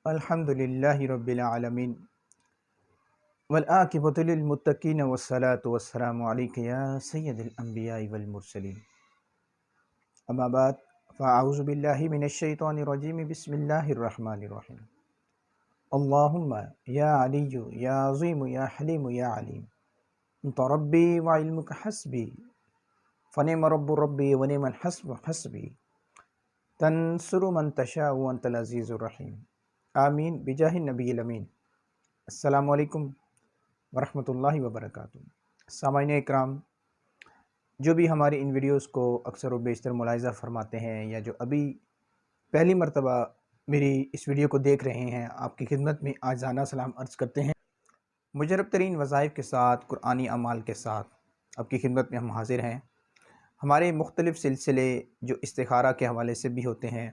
الحمد للہ رب العالمین والعاقبۃ للمتقین والصلاة والسلام علیک یا سید الانبیاء والمرسلین اما بعد فاعوذ باللہ من الشیطان الرجیم بسم اللہ الرحمن الرحیم اللہم یا علی یا عظیم یا حلیم یا علیم انت ربی وعلمک حسبی فنعم رب ربی ونعم الحسب حسبی تنصر من تشاء وانت العزیز الرحیم آمین بجاہ النبی الامین۔ السلام علیکم ورحمۃ اللہ وبرکاتہ۔ سامعین اکرام، جو بھی ہماری ان ویڈیوز کو اکثر و بیشتر ملاحظہ فرماتے ہیں یا جو ابھی پہلی مرتبہ میری اس ویڈیو کو دیکھ رہے ہیں، آپ کی خدمت میں عاجزانہ سلام عرض کرتے ہیں۔ مجرب ترین وظائف کے ساتھ، قرآنی اعمال کے ساتھ آپ کی خدمت میں ہم حاضر ہیں۔ ہمارے مختلف سلسلے جو استخارہ کے حوالے سے بھی ہوتے ہیں،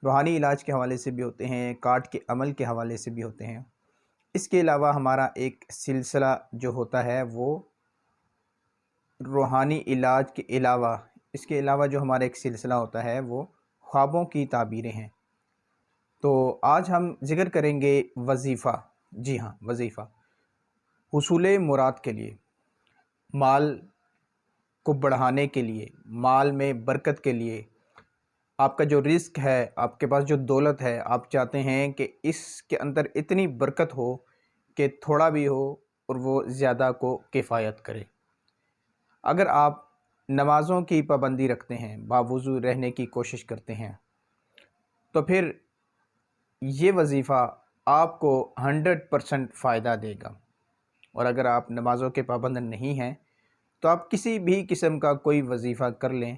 روحانی علاج کے حوالے سے بھی ہوتے ہیں، کاٹ کے عمل کے حوالے سے بھی ہوتے ہیں۔ اس کے علاوہ ہمارا ایک سلسلہ جو ہوتا ہے وہ روحانی علاج کے علاوہ، اس کے علاوہ جو ہمارا ایک سلسلہ ہوتا ہے وہ خوابوں کی تعبیریں ہیں۔ تو آج ہم ذکر کریں گے وظیفہ، جی ہاں وظیفہ، حصول مراد کے لیے، مال کو بڑھانے کے لیے، مال میں برکت کے لیے۔ آپ کا جو رزق ہے، آپ کے پاس جو دولت ہے، آپ چاہتے ہیں کہ اس کے اندر اتنی برکت ہو کہ تھوڑا بھی ہو اور وہ زیادہ کو کفایت کرے۔ اگر آپ نمازوں کی پابندی رکھتے ہیں، باوضو رہنے کی کوشش کرتے ہیں، تو پھر یہ وظیفہ آپ کو 100% فائدہ دے گا۔ اور اگر آپ نمازوں کے پابند نہیں ہیں تو آپ کسی بھی قسم کا کوئی وظیفہ کر لیں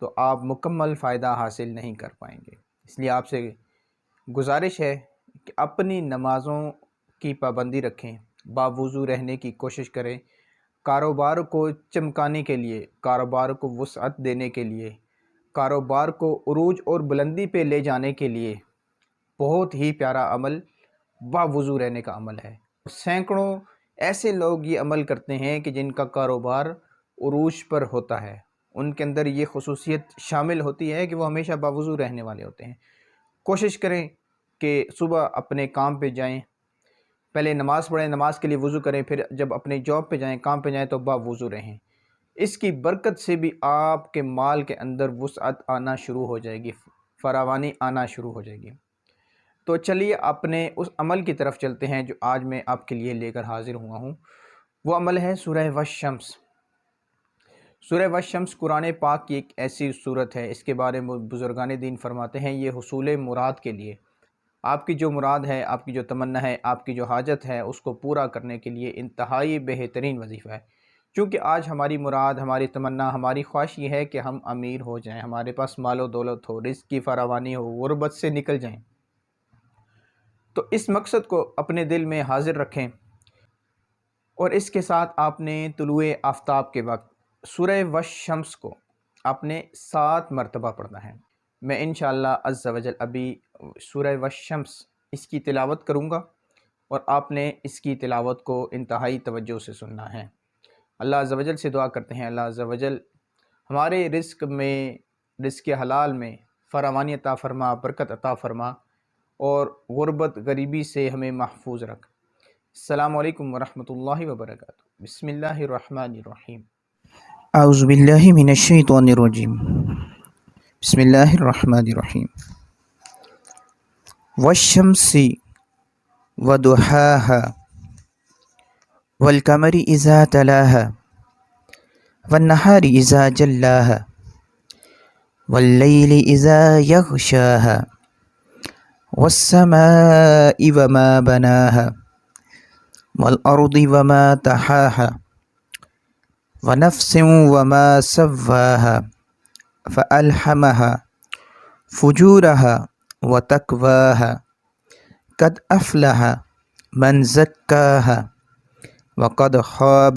تو آپ مکمل فائدہ حاصل نہیں کر پائیں گے۔ اس لیے آپ سے گزارش ہے کہ اپنی نمازوں کی پابندی رکھیں، باوضو رہنے کی کوشش کریں، کاروبار کو چمکانے کے لیے، کاروبار کو وسعت دینے کے لیے، کاروبار کو عروج اور بلندی پہ لے جانے کے لیے بہت ہی پیارا عمل باوضو رہنے کا عمل ہے۔ سینکڑوں ایسے لوگ یہ عمل کرتے ہیں کہ جن کا کاروبار عروج پر ہوتا ہے، ان کے اندر یہ خصوصیت شامل ہوتی ہے کہ وہ ہمیشہ باوضو رہنے والے ہوتے ہیں۔ کوشش کریں کہ صبح اپنے کام پہ جائیں، پہلے نماز پڑھیں، نماز کے لیے وضو کریں، پھر جب اپنے جاب پہ جائیں، کام پہ جائیں تو باوضو رہیں۔ اس کی برکت سے بھی آپ کے مال کے اندر وسعت آنا شروع ہو جائے گی، فراوانی آنا شروع ہو جائے گی۔ تو چلیے اپنے اس عمل کی طرف چلتے ہیں جو آج میں آپ کے لیے لے کر حاضر ہوا ہوں۔ وہ عمل ہے سورہ والشمس۔ سورہ والشمس قرآن پاک کی ایک ایسی صورت ہے، اس کے بارے میں بزرگان دین فرماتے ہیں یہ حصول مراد کے لیے، آپ کی جو مراد ہے، آپ کی جو تمنا ہے، آپ کی جو حاجت ہے، اس کو پورا کرنے کے لیے انتہائی بہترین وظیفہ ہے۔ چونکہ آج ہماری مراد، ہماری تمنا، ہماری خواہش یہ ہے کہ ہم امیر ہو جائیں، ہمارے پاس مال و دولت ہو، رزق کی فراوانی ہو، غربت سے نکل جائیں۔ تو اس مقصد کو اپنے دل میں حاضر رکھیں، اور اس کے ساتھ آپ نے طلوع آفتاب کے وقت سورہ والشمس کو آپ نے 7 مرتبہ پڑھنا ہے۔ میں انشاءاللہ عز و جل ابھی سورہ والشمس اس کی تلاوت کروں گا، اور آپ نے اس کی تلاوت کو انتہائی توجہ سے سننا ہے۔ اللہ عز و جل سے دعا کرتے ہیں، اللہ عز و جل ہمارے رزق میں، رزق حلال میں فراوانی عطا فرما، برکت عطا فرما، اور غربت غریبی سے ہمیں محفوظ رکھ۔ السلام علیکم ورحمۃ اللہ وبرکاتہ۔ بسم اللہ الرحمن الرحیم۔ اعوذ باللہ من الشیطان الرجیم، بسم اللہ الرحمن الرحیم۔ والشمس وضحاها والقمر اذا تلاها والنهار اذا جلاها والليل اذا يغشاها والسماء وما بناها والأرض وما طحاها ونفس وما سواها فألهمها فجورها وتقواها قد أفلح من زكاها وقد خاب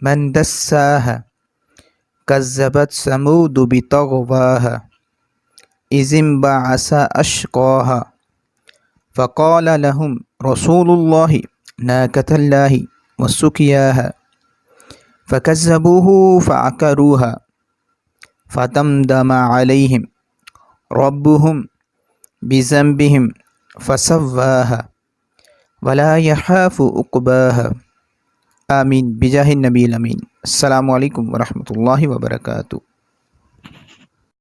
من دساها كذبت ثمود بطغواها إذ انبعث أشقاها فقال لهم رسول الله ناقة الله وسقياها فكذبوه فعقروها فدمدم عليهم ربهم بذنبهم فسواها ولا يخاف عقباها آمین بجاہ النبی الامین۔ السلام علیکم ورحمۃ اللہ وبرکاتہ۔